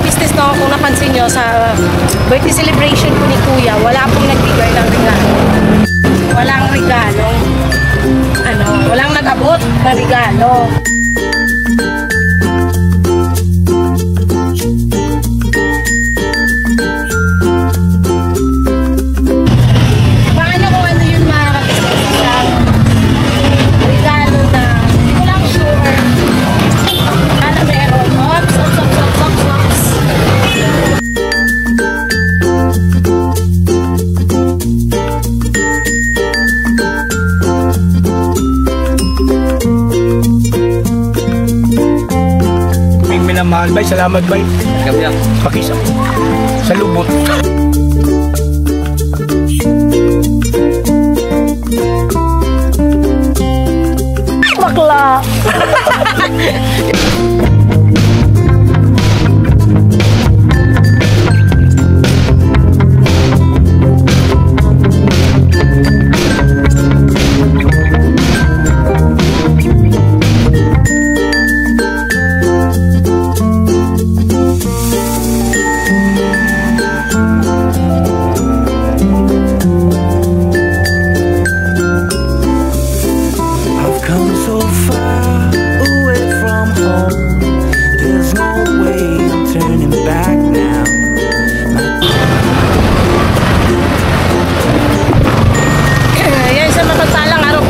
ka-business, no, kung napansin nyo sa birthday celebration ko ni Kuya, wala pong nagbigay ng regalo. Walang regalo. Walang nag-abot na regalo. Mahal bay, salamat bay. Pakisa sa lubot. Bakla.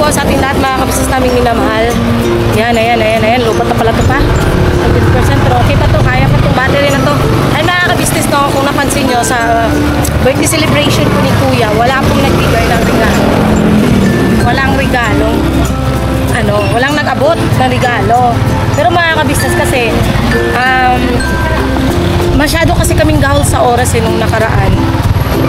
Sa ating lahat mga kabisnes naming minamahal. Ayan. Lupot na pala ito pa. 100% pero okay pa ito. Kaya pa itong battery na ito. Ay mga kabisnes, no, kung napansin nyo sa birthday celebration ko ni Kuya, wala pong nagbigay ng regalo. Walang regalo. Walang nag-abot ng regalo. Pero mga kabisnes kasi, masyado kasi kaming gahol sa oras nung nakaraan.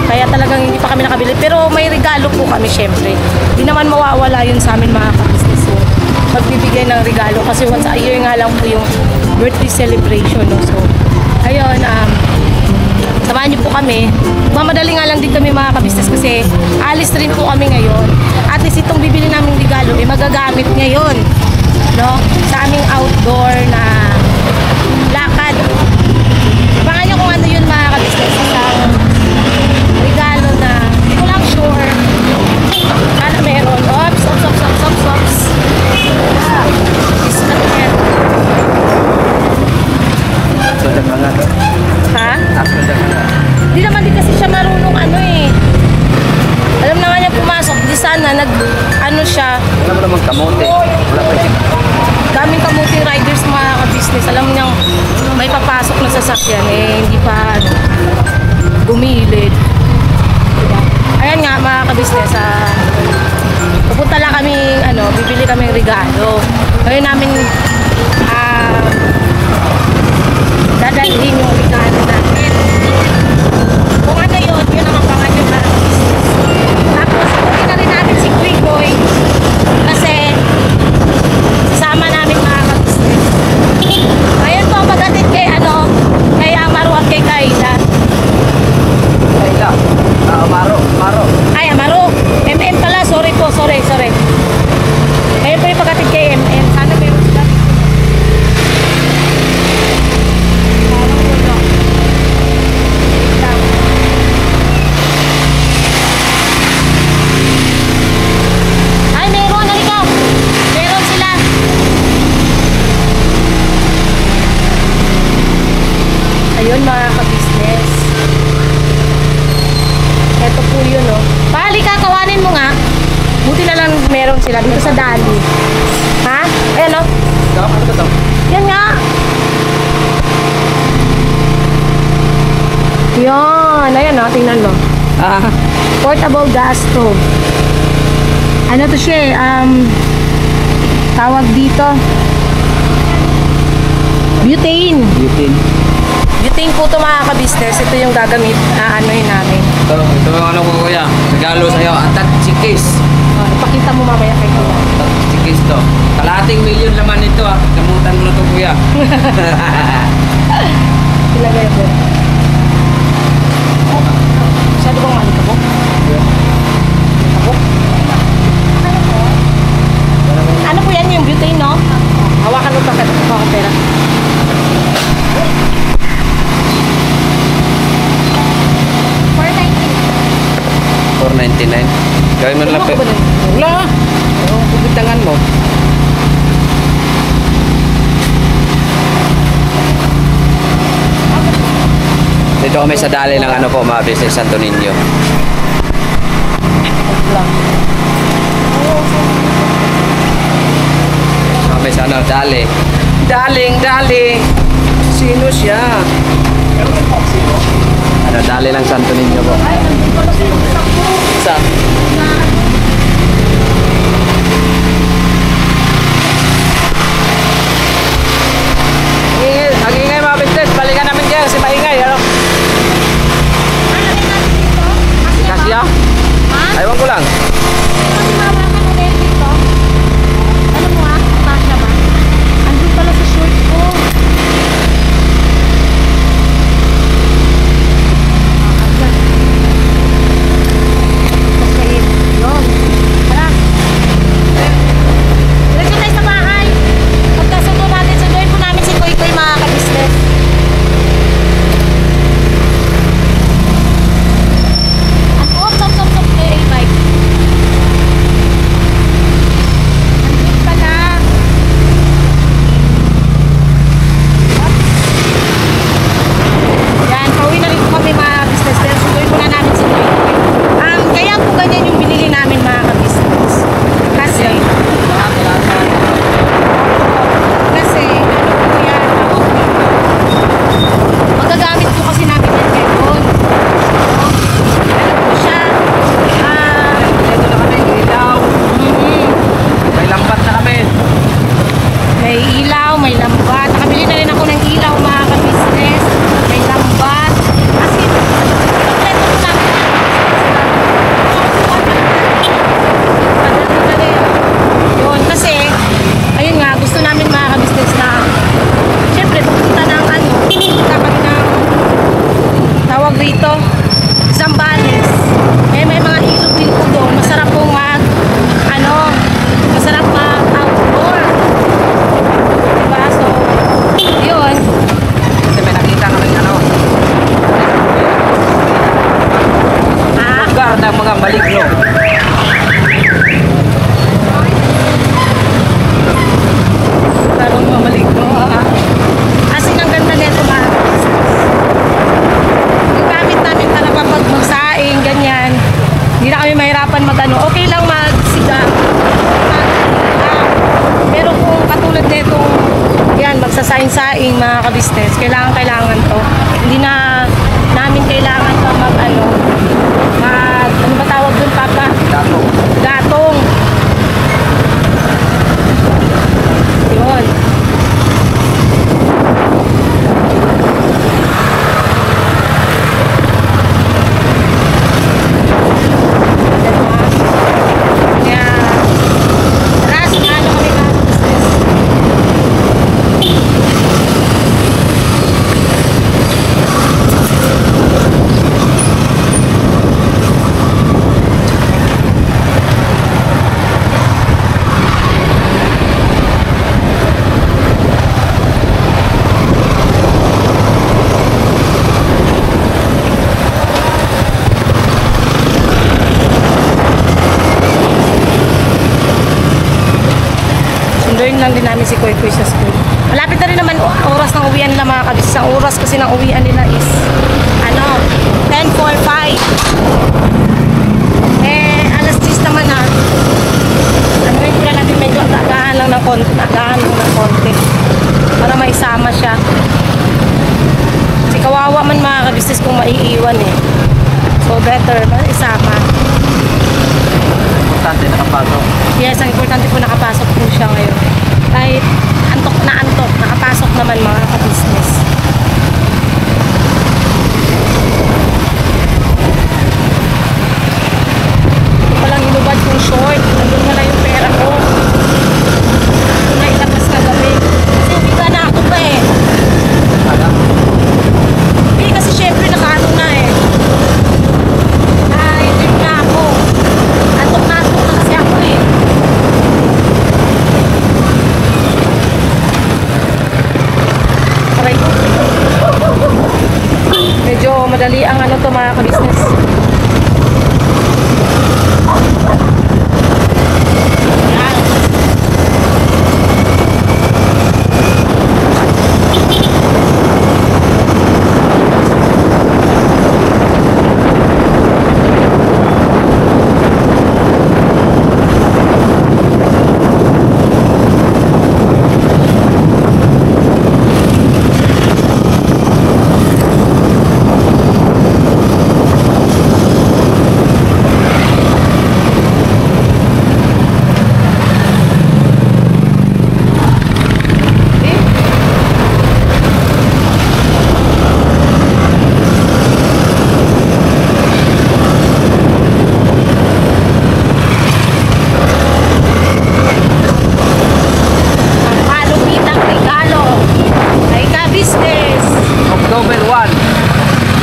Kaya talagang hindi pa kami nakabili. Pero may regalo po kami syempre. Hindi naman mawawala yun sa amin mga kabisnes. So, magbibigay ng regalo. Kasi once a year nga lang po yung birthday celebration. No? So, ayun. Samahan niyo po kami. Mamadali nga lang din kami mga kabisnes kasi alis rin po kami ngayon. At least itong bibili naming regalo magagamit ngayon. No? Sa aming outdoor na lakad. Abangan niyo kung ano yun mga kabisnes. Regalo na hindi ko lang sure. Sana meron. Ops. Disconnect. Sudah ka na. Ha? Sudah ka na. Hindi naman din kasi siya marunong alam na nga niya pumasok. Di sana siya. Wala mo naman kamote. Wala pa siya. Daming kamuting riders mga ka-business. Alam mo niyang may papasok na sasakyan hindi pa gumilid. Ayan nga mga ka-business, pupunta lang kami, bibili kaming regalo. Ngayon namin dadalhin yung regalo natin. Kung ano yun ang mapangan yung mga ka-business. Tapos, uwi na rin natin si Quick Boy kasi sasama namin mga ka-business. Ngayon po, pagdating kay Amaro at kay Kayla. Amaro. Ay, Amaro. MM pala. Sorry. Ngayon po yung pagkatid kay MM. Sana meron sila. Ay, meron. Halika. Meron sila. Ayun mga ka-business. Ito po yun, no. Halika, kawanin mo nga. Buti na lang meron sila dito sa Dali. Ha? Ayan, no? Yan nga. Yan. Ayan, no? Tingnan mo. Portable gas stove. Ano to siya, tawag dito. Butane. Butane po ito mga ka-business. Ito yung gagamit, namin. Ito yung ko kuya. Regalo sa'yo. Ang tatsikis. Ipakita mo mamaya kay Kuya. Tatsikis to. Kalahating milyon naman ito Gamutan mo na to kuya. Ilagay ko. Masyado bang malikabok? Malikabok? Ano po yan yung butane, no? Hawakan mo pa ka pera. Ano ba na? Wala. Yung pugitangan mo. Dito kami sa dali ng ano po, mga business Santo Niño. Kami sa ano, dali. Daling. Sino siya? Ano, dali ng Santo Niño po. Ay, nandun pala sa yung sakbo. Sa? Ang ingay mga business, balikan namin kayo kasi maingay, ano? Ano rin natin dito? Kasya ba? Kasya? Ha? Aywan ko lang. Kasi mawakan ulit dito. Ano mo ah? Kasya ba? Andun pala sa short ko. Kasi yun. Tara. Diretso tayo sa bahay. Pagkasundo natin, sunduin po namin si Koy Koy mga ka-business. Ang stop, bike. Andun pala. Yan, pauwi na rin po kami mga business. Pero sunduin po na namin si Koy Koy. Kaya po ganyan yung binili namin mga ka-business. Kasi, ano po yan, magagamit po kasi namin yan ngayon. Ano po siya? Ito na kami, ilaw. May lambat na kami. May ilaw, may lambat. Nakabili na rin ako ng ilaw mga ka-business. May lambat. Kasi, kompleto po namin. Yun, kasi, ayun nga, gusto namin mga ka-business na, syempre, pupunta ng pupunta kami ng, tawag rito, Zambales. May mga ilog din po doon. Masarap pong masarap mag-outdoor. Diba? So, yun. Kasi may nakita kami ano. Lugar ng mga maligno. Parang mamaligno. Kasi ang ganda nito mga business. Yung gamit namin talaga pag magsaing, ganyan. Hindi na kami mahirapan okay lang magsiga. Pero kung katulad netong yan, magsasaing-saing mga ka-business, kailangan to. Hindi na namin kailangan pa ano ba tawag dun, Papa? Gatong. Yun. Kaya, tara, sumalo kami mga business. Sunduin lang din namin si Koy Koy sa school. Malapit na rin naman oras ng uwian nila mga kabis. Ang oras kasi ng uwian nila is 10:45. Alas 10 naman na. Anuin ko na natin medyo agahan lang ng konti. Para maisama siya. Kasi kawawa man mga kabisnes kung maiiwan eh. So better, isama. Importante nakapasok. Yes, ang importante po nakapasok po siya ngayon. Kahit antok, nakapasok naman mga ka-business. Ito palang inubad kong short. Nandun na lang yung pera ko. Ito na ilabas na gabi. Kasi umiga na ako pa eh. Kasi syempre nakaano na eh. Din na ako. Antok na kasi ako eh. Aray ko. Medyo madali ang to mga ka-business.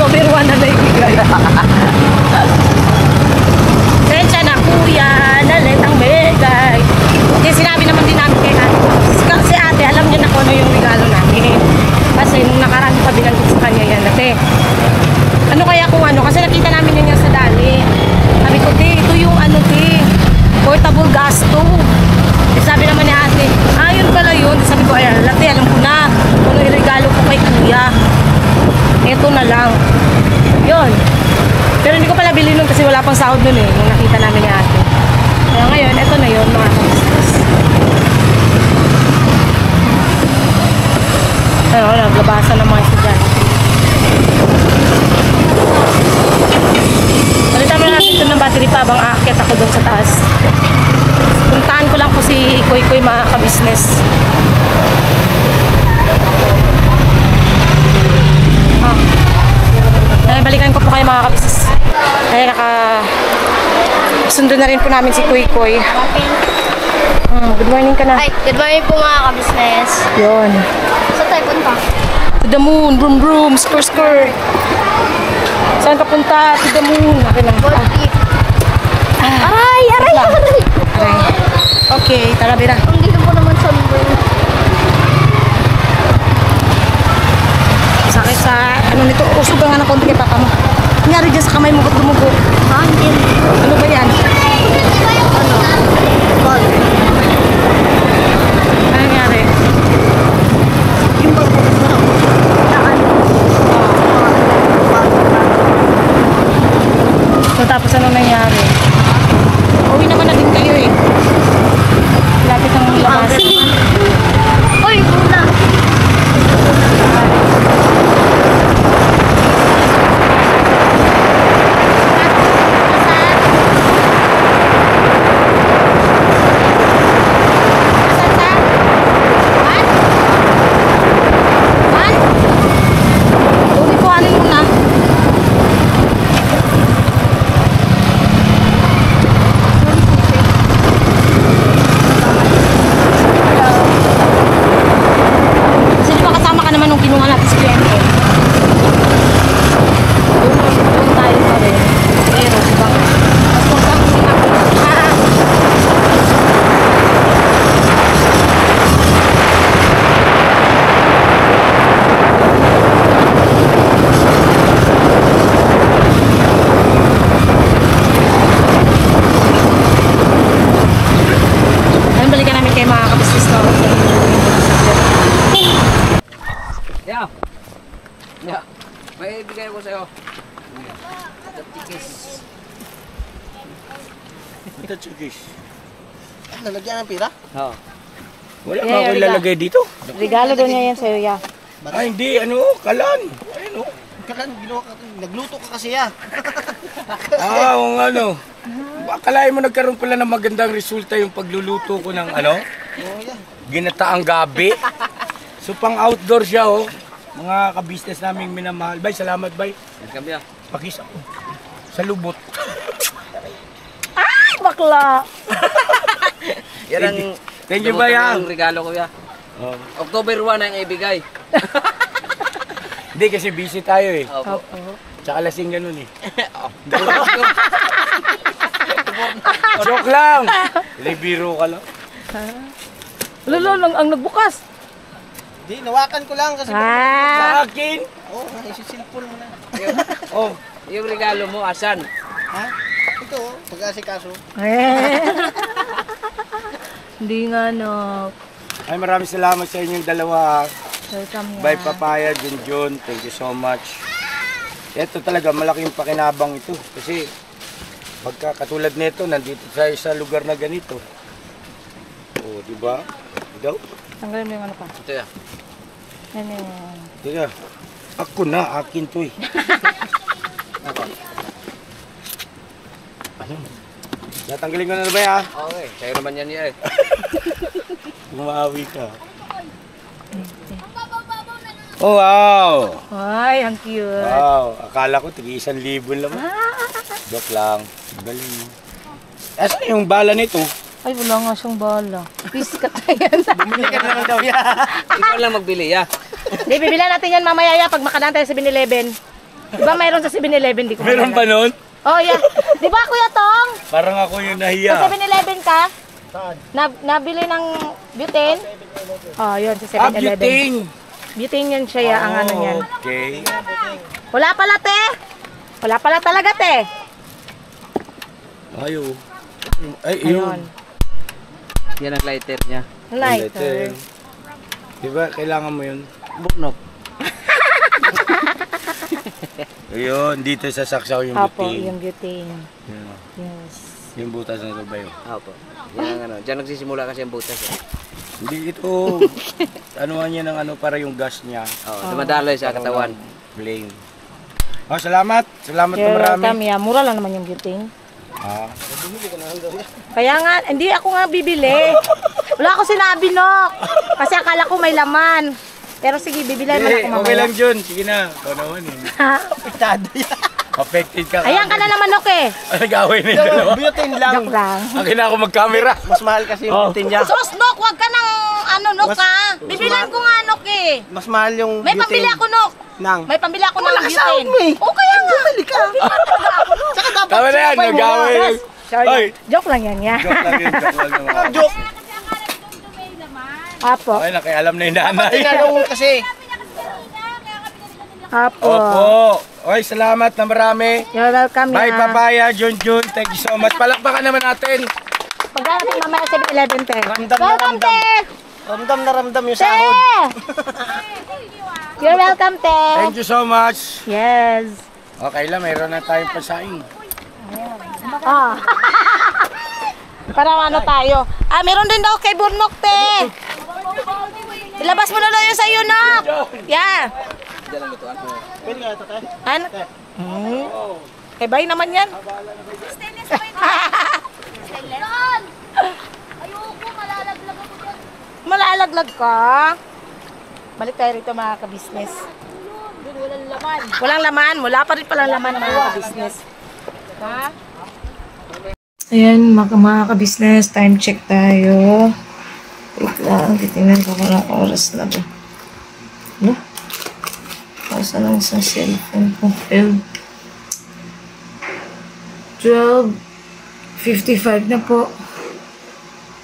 October 1 na naibigay. Sensya na kuya, nalit ang bigay. Kasi sinabi naman din namin kay ate. Kasi ate, alam niya na kung ano yung regalo namin. Kasi nung nakaraan pa binanggit sa kanya yan, ate. Ano kaya kung ano? Kasi nakita namin yun sa dali. Sabi ko, te, ito yung ano, te, portable gas stove. Sabi naman ni ate, yun pala yun. Sabi ko, ay, ate, alam ko na kung ano yung regalo ko kay kuya. Ito na lang. Yun. Pero hindi ko pala bilhin nun kasi wala pang sahod nun eh, nung nakita namin ni ate. Kaya ngayon, ito na yun, mga kabisnes. Ayun, naglabasan ng mga estudyante. Palitan mo natin ito ng battery pa habang aakyat ako doon sa taas. Puntaan ko lang po si Koy mga kabisnes. Balikan ko po kayo mga kabisnes. Kaya sundo na rin po namin si Koy. Good morning ka na. Ay, good morning po mga kabisnes. Yun. Saan tayo punta? To the moon, vroom vroom, skr. Saan ka punta? To the moon. Okay lang. Aray! Aray. Okay, tara bira. Hindi ko po naman sunburn. Sakit sa ano nito, usog ka nga ng konti kay papa mo. Nangyari dyan sa kamay mo, ba't dumugo? Hindi. Ano ba yan? Ano? Ball. Ano nangyari? Yung ball po. So tapos ano nangyari? Uwi naman na din kayo eh. Lapit ang labas. Uy, muna. Uwi ko, alin mo na. Kasi di ba kasama ka naman nung kinuha natin si kliyente? Doon tayo pa rin. Pero di ba? Mas kung saan kung balikan namin kayo mga kabisnes na. Yeah. Yeah. May ibigay ko sa'yo. Tikis. Ito, chikis. Lalagyan ng pira? Oo. Wala Yeah, ba ako yeah, ilalagay dito? Regalo daw niya yan sa'yo, ya. Hindi, kalan. Ayun, Kailan ginawa ka? Nagluto ka kasi ya. kung ano. Akalain mo nagkaroon pala ng magandang resulta yung pagluluto ko ng Oo, yan. ginataang gabi. So pang outdoor siya mga ka-business naming minamahal. Bay, salamat bay. Welcome ya. Pakis ako. Sa lubot. Ay, bakla! Yan ang Thank you ba yan? ang regalo ko ya. Oh. October 1 ang ibigay. Hindi kasi busy tayo eh. Opo. Tsaka lasing ganun eh. Joke lang. Biro ka lang. Lolo, ang nagbukas. Di, nawakan ko lang kasi... Sa akin. Oo, isisilpon mo na. Oh, Yung regalo mo, asan? Ha? Ito, pag-asikaso. Hindi nga, no. ay maraming salamat sa inyong dalawa. Welcome, ya. Bye Papaya, Junjun. Thank you so much. Ito talaga, malaking pakinabang ito. Kasi, pagka katulad nito, nandito tayo sa lugar na ganito. Oh, di ba? Daw? Tanggalin mo yung ano pa. Ito ya. Yan, yan. Teka, ako na, akin to eh. Ano? Natanggalin ko na ba ya? Okay, sa'yo naman yan ya eh. Umaawi ka. Oh, wow! Ay, ang cute. Wow, akala ko 1,000 lang. Joke lang. Galing mo. Asan yung bala nito? Ay, wala nga siyang bala. Peace ka tayo. Bumili ka na naman daw ya. Ikaw lang magbili ya. Hindi, bibilan natin yan mamaya ya pag makadaan tayo sa 7-Eleven. Diba mayroon sa 7-Eleven? Di ko Meron maalala. pa nun? Oh, yeah. Di ba, Kuya Tong? Parang ako yung Sa nahiya. 7-Eleven ka? Saan? Nabili ng butane? Oh, yun, sa 7-Eleven. Butane. Butane yun siya, ang ano yan. Okay. Wala pala, te. Wala pala talaga, te. Ayo. Ay, yun. Ayun. Yan ang lighter niya. Lighter. Diba, kailangan mo yun? Burnok. Ayun, dito sa saksaw yung Opo, butane. yung butane. Yun. Yes. Yung butas na ito ba yun? Opo. Yan ang ano. Diyan nagsisimula kasi ang butas. Eh. Hindi ito, anuhan niya ng ano para yung gas niya. Dumadaloy sa katawan. Flame. Oh, salamat. Salamat na You're marami. welcome, yeah. Mura lang naman yung butane. Ah. Kaya nga, hindi ako nga bibili. Wala ako sinabi, Nok. Kasi akala ko may laman. Pero sige, bibilay man ako mamaya. Okay lang, Jun. Sige na. Ikaw naman eh. Apektado yan. Affected ka. Ayan ka na naman, Nok eh. Nag-away na yung dalawa. Butane lang. Joke lang. Akin na ako mag-camera. Mas mahal kasi yung butane niya. Sos, Nok, wag ka nang ano, Nok ha. Bibilan ko nga, Nok eh. Mas mahal yung May pambili ako, Nok. Nang. May pambili ako ng Wala ka sa butane. mo eh. O kaya nga. Bumili ka. Saka dapat Tama na yan. Nag-away. Sorry. Oy. Joke lang yan, yeah. Joke lang yun. Joke lang naman. Joke. Apo. Okay, nakialam na yung nanay. Tinanong kasi. Apo. Opo. Oy, salamat na marami. You're welcome, Bye, yeah. papaya, Jun. Thank you so much. Palakpakan naman natin. Pagkano natin mamaya sa 7-Eleven, te? Ramdam na Welcome, ramdam. te! Ramdam na ramdam yung Te! sahod. You're welcome, te! Thank you so much. Yes. Okay lang, mayroon na tayong pasaing. Ah. Para ano tayo. Ah, meron din daw kay Burnok, te. Ilabas mo na lang yun sa'yo, Nok. Yeah. Pwede nga ito, te. Ano? Kay Bay naman yan. Ayoko, malalaglag ako dyan. Malalaglag ka. Balik tayo rito, mga ka-business. Dun, walang laman. Walang laman. Wala pa rin palang laman, mga ka-business. Ha? Ayan, mga ka-business. Time check tayo. Wait lang. Titingnan ko kung anong oras na ba. Ano? Pausa lang sa cellphone ko. 12:55 na po.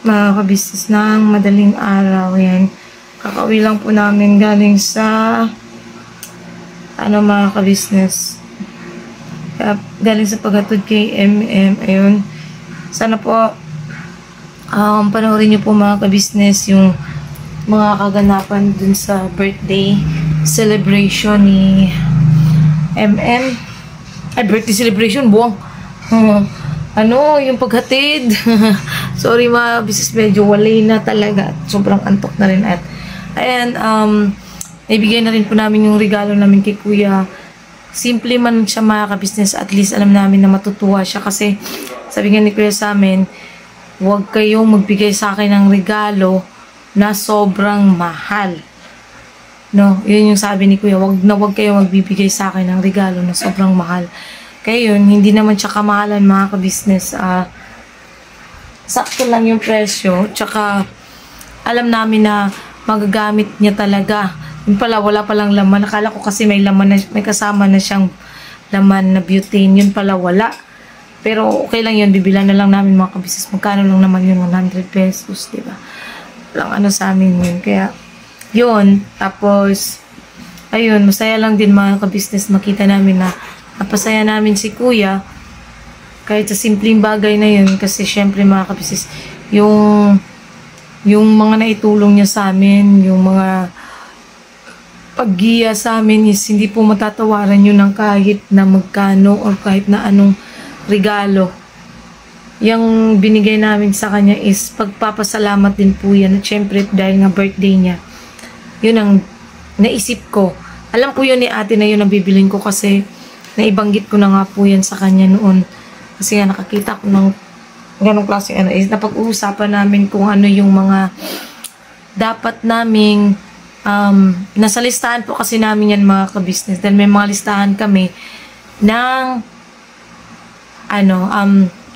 Mga ka-business ng madaling araw. Yan. Kakauwi lang po namin galing sa mga ka-business. Galing sa paghatod kay MM. Ayun. Sana po panoorin niyo po mga ka-business yung mga kaganapan dun sa birthday celebration ni MM. Ay, birthday celebration, buwang. Yung paghatid. Sorry mga business, medyo walay na talaga. Sobrang antok na rin. At ayan, naibigay na rin po namin yung regalo namin kay Kuya. Simple man siya mga ka-business, at least alam namin na matutuwa siya kasi sabi nga ni Kuya sa amin, huwag kayong magbigay sa akin ng regalo na sobrang mahal. No, yun yung sabi ni Kuya, huwag kayong magbibigay sa akin ng regalo na sobrang mahal. Kaya yun, hindi naman siya kamahalan mga ka-business. Sakto lang yung presyo. Tsaka, alam namin na magagamit niya talaga. Yung pala, wala palang laman. Nakala ko kasi may laman na, may kasama na siyang laman na butane. Yun pala, wala. Pero okay lang yun. Bibilan na lang namin mga ka-business. Magkano lang naman yun? 100 pesos, diba? Walang ano sa amin yun. Kaya, yun. Tapos, ayun, masaya lang din mga ka-business. Makita namin na napasaya namin si Kuya kahit sa simpleng bagay na yun kasi syempre mga ka-business yung mga naitulong niya sa amin, yung mga paggiya sa amin is hindi po matatawaran yun ng kahit na magkano or kahit na anong regalo. Yung binigay namin sa kanya is pagpapasalamat din po yan at syempre dahil nga birthday niya, yun ang naisip ko. Alam po yun ni ate na yun ang bibilin ko kasi naibanggit ko na nga po yan sa kanya noon. Kasi nga nakakita ko ng ganong klase napag-uusapan namin kung ano yung mga dapat naming nasa listahan po kasi namin yan mga ka-business. Dahil may mga listahan kami ng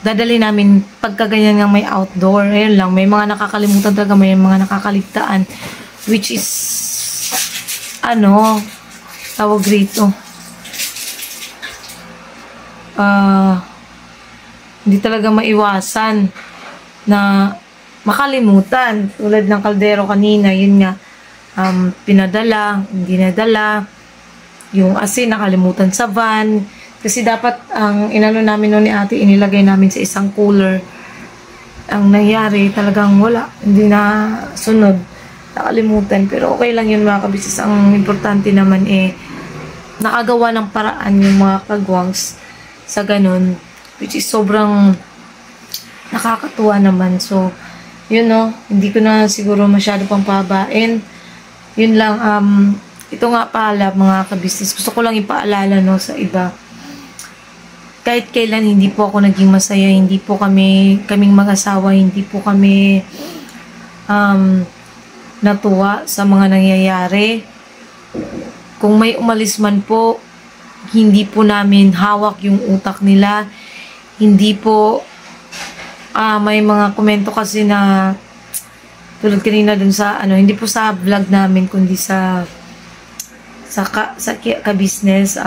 dadali namin pagkaganyan nga may outdoor. Ayun lang, may mga nakakalimutan talaga, may mga nakakaligtaan. Which is tawag rito. hindi talaga maiwasan na makalimutan. Tulad ng kaldero kanina, yun nga, pinadala, hindi nadala. Yung asin, nakalimutan sa van. Kasi dapat, ang inano namin noon ni ate, inilagay namin sa isang cooler. Ang nangyari, talagang wala. Hindi na sunod. Nakalimutan. Pero okay lang yun mga kabisnes. Ang importante naman nakagawa ng paraan yung mga kagwangs sa ganun. Which is sobrang nakakatuwa naman. So, yun no, hindi ko na siguro masyado pang pahabain. Yun lang, ito nga pala mga kabisnes, gusto ko lang ipaalala no sa iba. Kahit kailan hindi po ako naging masaya, hindi po kaming mag-asawa, hindi po kami natuwa sa mga nangyayari. Kung may umalis man po, hindi po namin hawak yung utak nila. Hindi po may mga komento kasi na tulad kanina dun sa hindi po sa vlog namin kundi sa ka-business,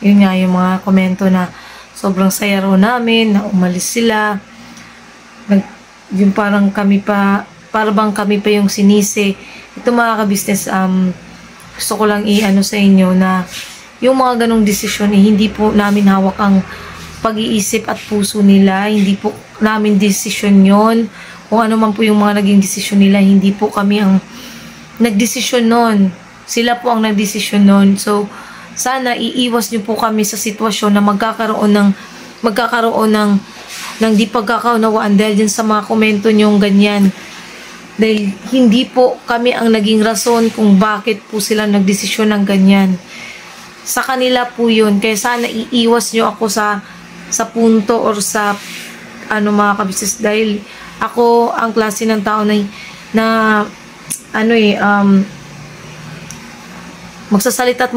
yun nga yung mga komento na sobrang saya raw namin na umalis sila. Yung parang bang kami pa yung sinisi. Ito mga ka-business, gusto ko lang sa inyo na yung mga ganong desisyon hindi po namin hawak ang pag-iisip at puso nila. Hindi po namin desisyon yon. Kung ano man po yung mga naging desisyon nila, hindi po kami ang nagdesisyon nun. Sila po ang nagdesisyon nun. So, sana iiwas nyo po kami sa sitwasyon na magkakaroon ng di pagkakaunawaan dahil din sa mga komento nyong ganyan. Dahil hindi po kami ang naging rason kung bakit po sila nagdesisyon ng ganyan. Sa kanila po yun. Kaya sana iiwas nyo ako sa punto or sa mga kabisnes, dahil ako ang klase ng tao na magsasalita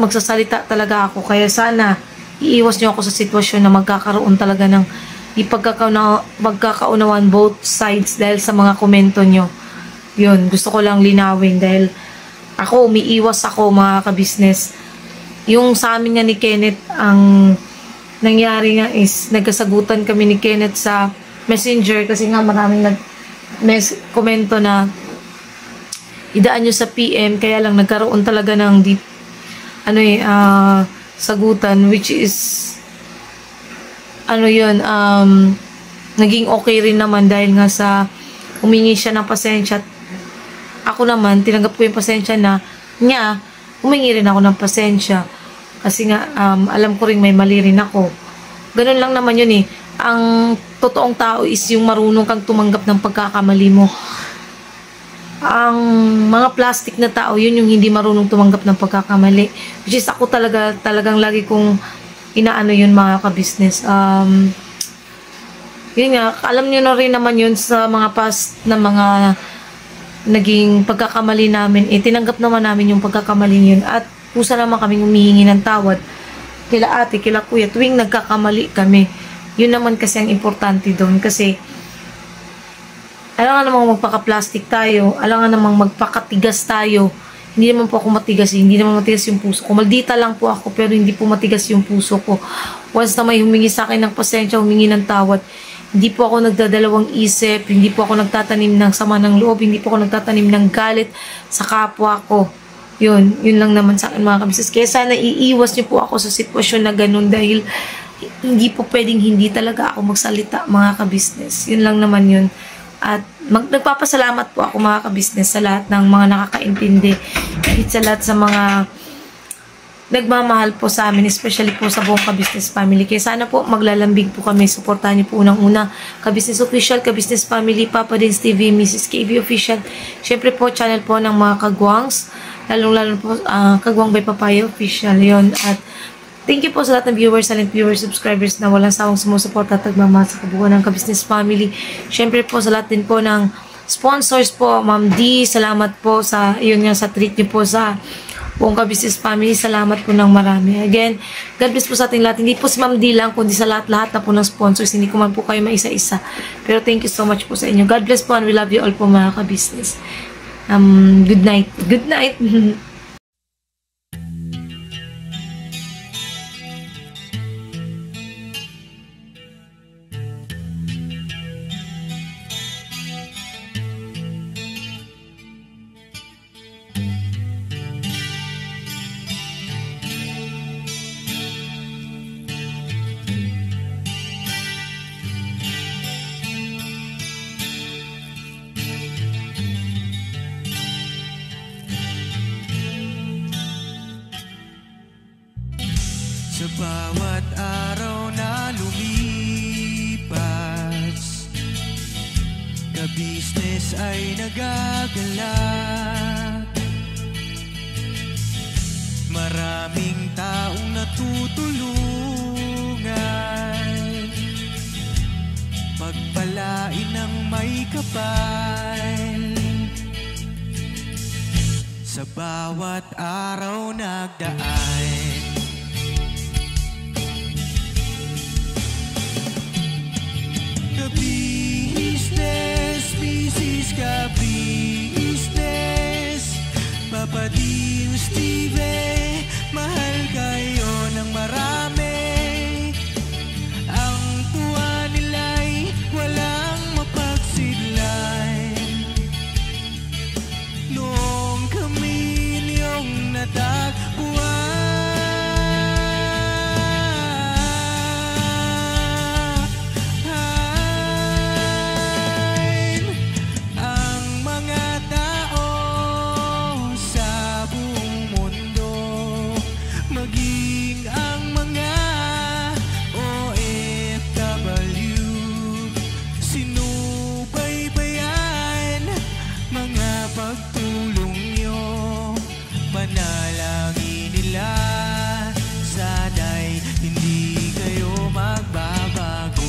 talaga ako. Kaya sana iiwas nyo ako sa sitwasyon na magkakaroon talaga ng di pagkakaunawaan both sides dahil sa mga komento nyo. Yun, gusto ko lang linawin dahil umiiwas ako mga kabisnes. Yung sa amin nga ni Kenneth, ang nangyari nga is nagkasagutan kami ni Kenneth sa Messenger kasi nga maraming komento na idaan nyo sa PM, kaya lang nagkaroon talaga ng sagutan, which is naging okay rin naman dahil nga sa humingi siya ng pasensya. Ako naman, tinanggap ko yung pasensya niya, humingi rin ako ng pasensya. Kasi nga, alam ko rin may mali rin ako. Ganun lang naman yun eh. Ang totoong tao is yung marunong kang tumanggap ng pagkakamali mo. Ang mga plastic na tao, yun yung hindi marunong tumanggap ng pagkakamali. Which is ako talagang lagi kong inaano yun mga ka-business. Yun nga, alam nyo na rin naman yun sa mga past na mga naging pagkakamali namin. Tinanggap naman namin yung pagkakamali yun. At kusa naman kaming humihingi ng tawad kila ate, kila kuya, tuwing nagkakamali kami. Yun naman kasi ang importante doon. Kasi alangan namang magpaka-plastic tayo, alangan namang magpakatigas tayo. Hindi naman po ako matigas, hindi naman matigas yung puso ko. Maldita lang po ako, pero hindi po matigas yung puso ko. Once na may humingi sa akin ng pasensya, humingi ng tawad, hindi po ako nagdadalawang isip, hindi po ako nagtatanim ng sama ng loob, hindi po ako nagtatanim ng galit sa kapwa ko. Yun lang naman sa akin mga kabisnes. Kaya sana iiwas niyo po ako sa sitwasyon na ganun dahil hindi po pwedeng hindi talaga ako magsalita mga kabisnes. Yun lang naman yun. At nagpapasalamat po ako mga kabisnes sa lahat ng mga nakakaintindi. Kahit sa lahat sa mga nagmamahal po sa amin, especially po sa buong Ka-Business Family. Kaya sana po maglalambing po kami. Suportahan niyo po unang-una Ka-Business Official, Ka-Business Family, Papa Dins TV, Mrs. KB Official. Siyempre po, channel po ng mga kagwangs. Lalong-lalo po, Kagwang by Papaya Official. Yun. At thank you po sa lahat ng viewers, silent viewers, subscribers na walang sawang sumusuporta at nagmamahal sa kabuuan ng Ka-Business Family. Siyempre po sa lahat din po ng sponsors po, Ma'am D, salamat po sa, yun nga, sa treat niyo po sa buong Ka-Business Family. Salamat po ng marami. Again, God bless po sa ating lahat. Hindi po si Ma'am D lang, kundi sa lahat-lahat na po ng sponsors. Hindi ko man po kayo maisa-isa. Pero thank you so much po sa inyo. God bless po and we love you all po mga Ka-Business. Good night. Good night. Sa bawat araw na lumipas, ka-business ay nagagalak. Maraming taong natutulungan, pagpalain ng may kapal. Sa bawat araw nagdaan, ka-business, business, ka-business, Papa Din, Steve, mahal kayo ng marami. Ang tuwa nila'y walang mapagsidlan. Noong kami niyong natagpuan, ang mga tao sa buong mundo, maging ang mga OFW, sinubaybayan mga pagtulong nyo. Panalangin nila, sana'y hindi kayo magbabago.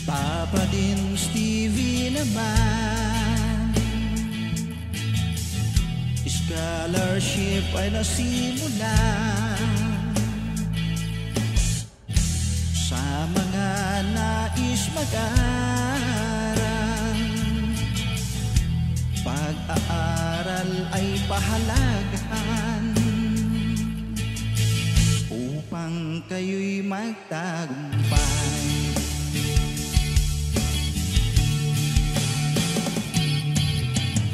Papa Din, Stevie naman, scholarship ay nasimula sa mga nais mag-aral. Pag-aaral ay pahalagahan upang kayo'y magtagumpay.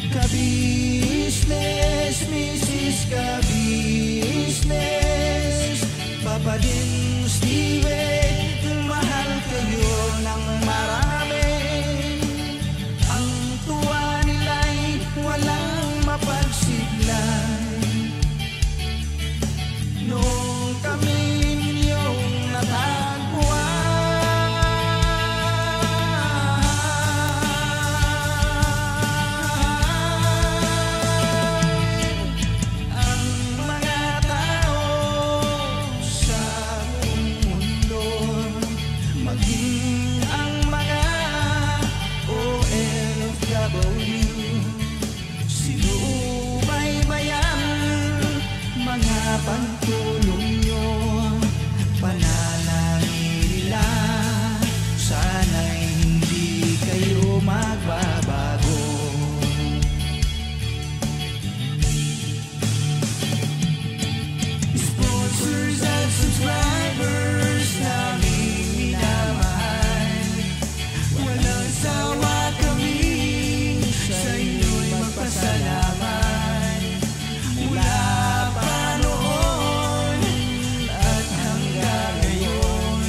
Ka-business, Mrs. Ka-business, Papa Din, Steve, mahal kayo ng marami. Ang tuwa nila'y walang mapagsidlan. Noong kami ninyong natagpuan, ang mga tao sa buong mundo, maging ang mga OFW, sinubaybayan mga pagtulong nyo. Panalangin nila, sana'y hindi kayo magbabago. Sponsors at subscribers naming minamahal, walang sawa kami sa inyo'y magpasalamat. Mula pa noon at hanggang ngayon,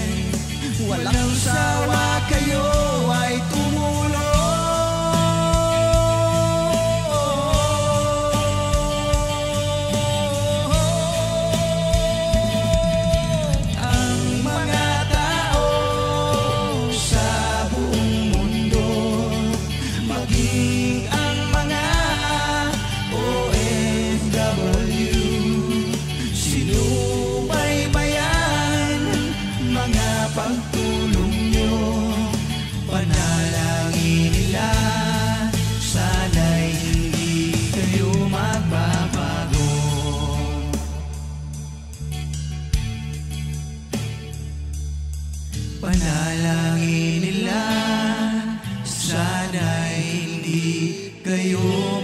walang sawa kayo ay tumulong. Ang mga tao sa buong mundo, maging ang mga OFW, sinubaybayan mga pagtulong nyo. Panalangin nila, sana'y hindi kayo magbabago. Panalangin nila, sana'y hindi kayo